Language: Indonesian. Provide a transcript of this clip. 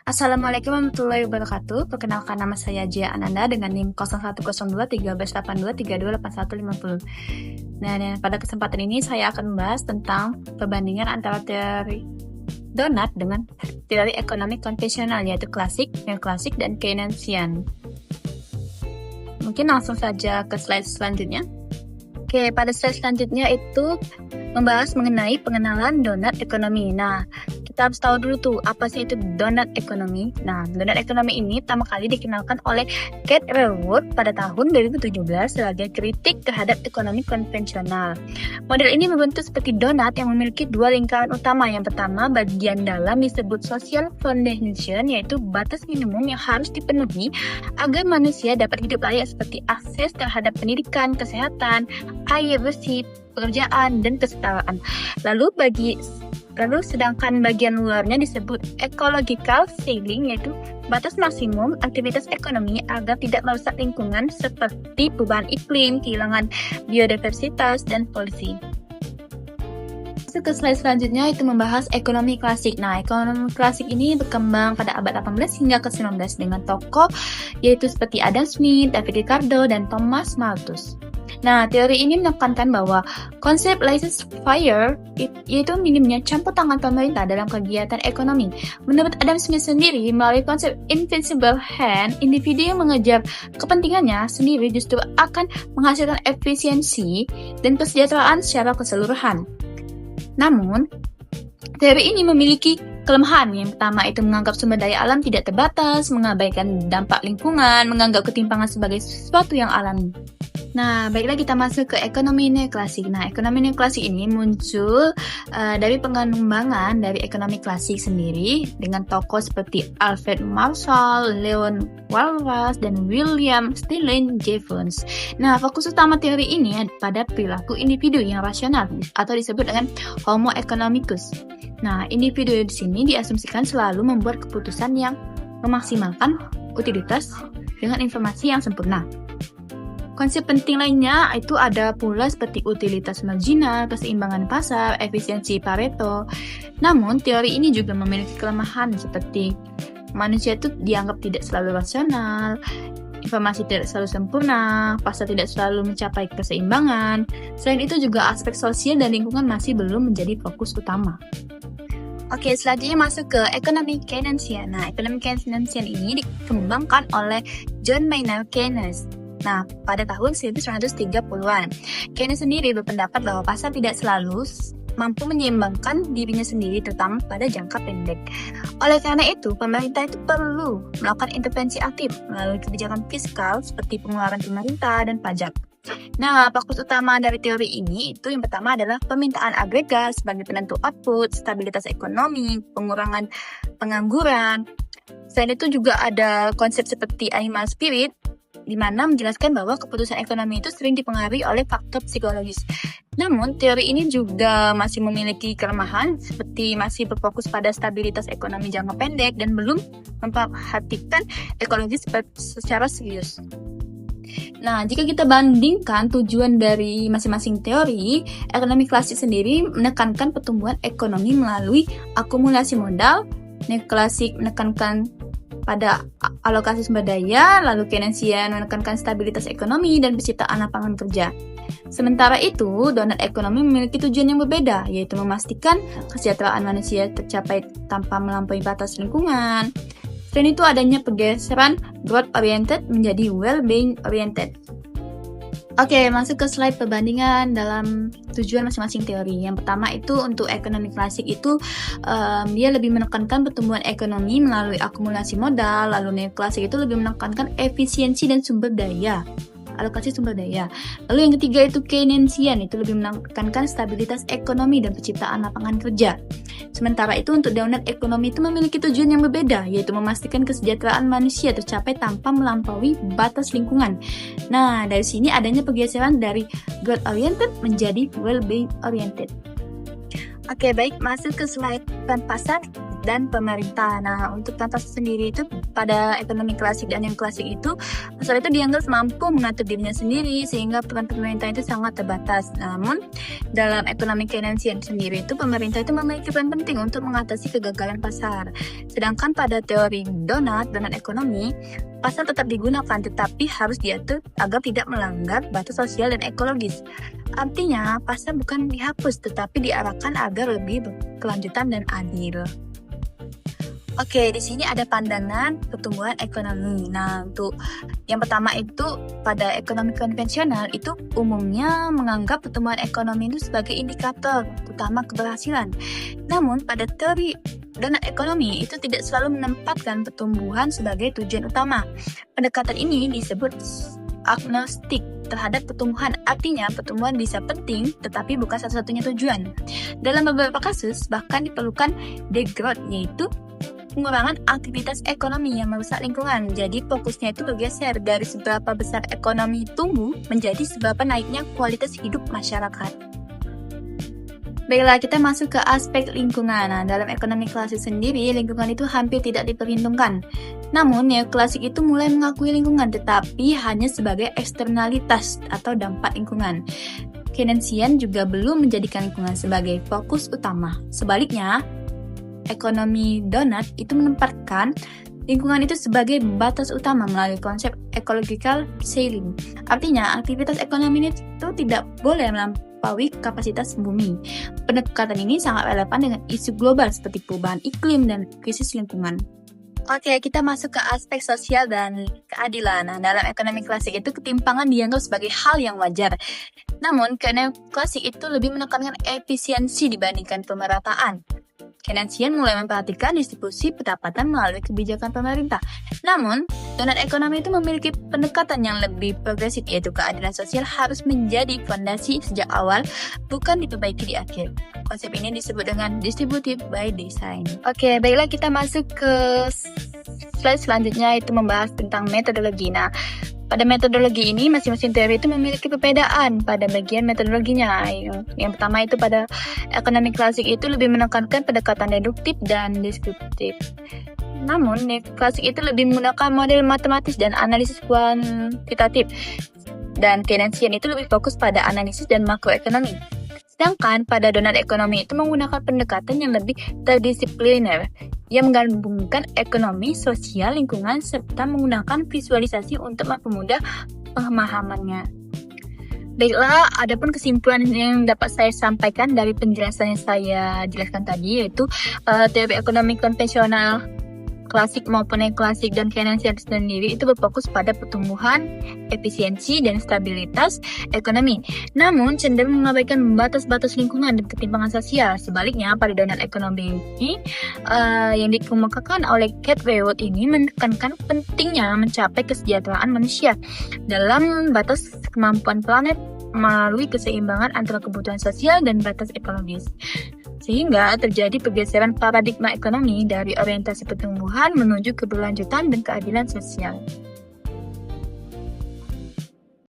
Assalamualaikum warahmatullahi wabarakatuh. Perkenalkan, nama saya Jia Ananda dengan NIM 0102 1382 328150. Nah, pada kesempatan ini saya akan membahas tentang perbandingan antara teori Donat dengan teori ekonomi konvensional, yaitu klasik, neoklasik, dan Keynesian. Mungkin langsung saja ke slide selanjutnya. Oke, pada slide selanjutnya itu membahas mengenai pengenalan donat ekonomi. Nah, kita harus tahu dulu tuh apa sih itu donat ekonomi. Nah, donat ekonomi ini pertama kali dikenalkan oleh Kate Raworth pada tahun 2017 sebagai kritik terhadap ekonomi konvensional. Model ini membentuk seperti donat yang memiliki dua lingkaran utama. Yang pertama, bagian dalam disebut social foundation, yaitu batas minimum yang harus dipenuhi agar manusia dapat hidup layak seperti akses terhadap pendidikan, kesehatan, air bersih, pekerjaan, dan kesetaraan. Lalu sedangkan bagian luarnya disebut ecological ceiling, yaitu batas maksimum aktivitas ekonomi agar tidak merusak lingkungan seperti perubahan iklim, kehilangan biodiversitas, dan polusi. Masuk ke slide selanjutnya itu membahas ekonomi klasik. Nah, ekonomi klasik ini berkembang pada abad 18 hingga ke-19 dengan tokoh yaitu seperti Adam Smith, David Ricardo, dan Thomas Malthus. Nah, teori ini menekankan bahwa konsep laissez-faire yaitu minimnya campur tangan pemerintah dalam kegiatan ekonomi. Menurut Adam Smith sendiri, melalui konsep invisible hand, individu yang mengejar kepentingannya sendiri justru akan menghasilkan efisiensi dan kesejahteraan secara keseluruhan. Namun, teori ini memiliki kelemahan. Yang pertama itu menganggap sumber daya alam tidak terbatas, mengabaikan dampak lingkungan, menganggap ketimpangan sebagai sesuatu yang alami. Nah, baiklah kita masuk ke ekonomi neoklasik. Nah, ekonomi neoklasik ini muncul dari pengembangan dari ekonomi klasik sendiri dengan tokoh seperti Alfred Marshall, Leon Walras, dan William Stanley Jevons. Nah, fokus utama teori ini pada perilaku individu yang rasional atau disebut dengan Homo economicus. Nah, individu di sini diasumsikan selalu membuat keputusan yang memaksimalkan utilitas dengan informasi yang sempurna. Konsep penting lainnya itu ada pula seperti utilitas marginal, keseimbangan pasar, efisiensi Pareto. Namun, teori ini juga memiliki kelemahan seperti manusia itu dianggap tidak selalu rasional, informasi tidak selalu sempurna, pasar tidak selalu mencapai keseimbangan. Selain itu juga aspek sosial dan lingkungan masih belum menjadi fokus utama. Oke, selanjutnya masuk ke ekonomi Keynesian. Nah, ekonomi Keynesian ini dikembangkan oleh John Maynard Keynes. Nah, pada tahun 1930-an, Keynes sendiri berpendapat bahwa pasar tidak selalu mampu menyeimbangkan dirinya sendiri, terutama pada jangka pendek. Oleh karena itu, pemerintah itu perlu melakukan intervensi aktif melalui kebijakan fiskal seperti pengeluaran pemerintah dan pajak. Nah, fokus utama dari teori ini itu yang pertama adalah permintaan agregat sebagai penentu output, stabilitas ekonomi, pengurangan pengangguran. Selain itu juga ada konsep seperti animal spirit, di mana menjelaskan bahwa keputusan ekonomi itu sering dipengaruhi oleh faktor psikologis. Namun, teori ini juga masih memiliki kelemahan, seperti masih berfokus pada stabilitas ekonomi jangka pendek dan belum memperhatikan ekologis secara serius. Nah, jika kita bandingkan tujuan dari masing-masing teori, ekonomi klasik sendiri menekankan pertumbuhan ekonomi melalui akumulasi modal, neoklasik menekankan pada alokasi sumber daya, lalu Keynesian menekankan stabilitas ekonomi dan penciptaan lapangan kerja. Sementara itu, donat ekonomi memiliki tujuan yang berbeda, yaitu memastikan kesejahteraan manusia tercapai tanpa melampaui batas lingkungan. Selain itu, adanya pergeseran growth-oriented menjadi well-being oriented. Oke, masuk ke slide perbandingan dalam tujuan masing-masing teori. Yang pertama itu untuk ekonomi klasik itu dia lebih menekankan pertumbuhan ekonomi melalui akumulasi modal, lalu neoklasik itu lebih menekankan efisiensi dan sumber daya, alokasi sumber daya. Lalu yang ketiga itu Keynesian, itu lebih menekankan stabilitas ekonomi dan penciptaan lapangan kerja. Sementara itu untuk donat ekonomi itu memiliki tujuan yang berbeda, yaitu memastikan kesejahteraan manusia tercapai tanpa melampaui batas lingkungan. Nah, dari sini adanya pergeseran dari growth oriented menjadi well-being oriented. Oke, baik, masuk ke slide peran pasar. dan pemerintah. Nah, untuk contoh sendiri itu pada ekonomi klasik dan yang klasik itu, pasar itu dianggap mampu mengatur dirinya sendiri sehingga peran pemerintah itu sangat terbatas. Namun, dalam ekonomi Keynesian sendiri itu pemerintah itu memiliki peran penting untuk mengatasi kegagalan pasar. Sedangkan pada teori donat ekonomi, pasar tetap digunakan tetapi harus diatur agar tidak melanggar batas sosial dan ekologis. Artinya, pasar bukan dihapus tetapi diarahkan agar lebih berkelanjutan dan adil. Oke, di sini ada pandangan pertumbuhan ekonomi. Nah, untuk yang pertama itu pada ekonomi konvensional itu umumnya menganggap pertumbuhan ekonomi itu sebagai indikator utama keberhasilan. Namun pada teori donat ekonomi itu tidak selalu menempatkan pertumbuhan sebagai tujuan utama. Pendekatan ini disebut agnostik terhadap pertumbuhan, artinya pertumbuhan bisa penting tetapi bukan satu-satunya tujuan. Dalam beberapa kasus bahkan diperlukan degrowth, yaitu pengurangan aktivitas ekonomi yang merusak lingkungan. Jadi fokusnya itu bergeser dari seberapa besar ekonomi tumbuh menjadi seberapa naiknya kualitas hidup masyarakat. Baiklah, kita masuk ke aspek lingkungan. Nah, dalam ekonomi klasik sendiri, lingkungan itu hampir tidak diperhitungkan. Namun, neoklasik itu mulai mengakui lingkungan, tetapi hanya sebagai eksternalitas atau dampak lingkungan. Keynesian juga belum menjadikan lingkungan sebagai fokus utama. Sebaliknya, ekonomi donat itu menempatkan lingkungan itu sebagai batas utama melalui konsep ecological ceiling. Artinya, aktivitas ekonomi itu tidak boleh melampaui kapasitas bumi. Pendekatan ini sangat relevan dengan isu global seperti perubahan iklim dan krisis lingkungan. Oke, kita masuk ke aspek sosial dan keadilan. Nah, dalam ekonomi klasik itu ketimpangan dianggap sebagai hal yang wajar. Namun, ekonomi klasik itu lebih menekankan efisiensi dibandingkan pemerataan. Keynesian mulai memperhatikan distribusi pendapatan melalui kebijakan pemerintah. Namun, donat ekonomi itu memiliki pendekatan yang lebih progresif, yaitu keadilan sosial harus menjadi fondasi sejak awal, bukan diperbaiki di akhir. Konsep ini disebut dengan distributive by design. Oke, baiklah kita masuk ke slide selanjutnya, itu membahas tentang metodologi. Nah, pada metodologi ini, masing-masing teori itu memiliki perbedaan pada bagian metodologinya. Yang pertama itu pada ekonomi klasik itu lebih menekankan pendekatan deduktif dan deskriptif. Namun, klasik itu lebih menggunakan model matematis dan analisis kuantitatif. Dan Keynesian itu lebih fokus pada analisis dan makroekonomi. Sedangkan pada donat ekonomi itu menggunakan pendekatan yang lebih terdisipliner, yang menggabungkan ekonomi, sosial, lingkungan, serta menggunakan visualisasi untuk mempermudah pemahamannya. Baiklah, adapun kesimpulan yang dapat saya sampaikan dari penjelasan yang saya jelaskan tadi, yaitu teori ekonomi konvensional klasik maupun yang klasik dan Keynesian sendiri itu berfokus pada pertumbuhan, efisiensi, dan stabilitas ekonomi. Namun, cenderung mengabaikan batas-batas lingkungan dan ketimpangan sosial. Sebaliknya, pada donat ekonomi ini yang dikemukakan oleh Kate Raworth ini menekankan pentingnya mencapai kesejahteraan manusia dalam batas kemampuan planet melalui keseimbangan antara kebutuhan sosial dan batas ekologis. Sehingga terjadi pergeseran paradigma ekonomi dari orientasi pertumbuhan menuju keberlanjutan dan keadilan sosial.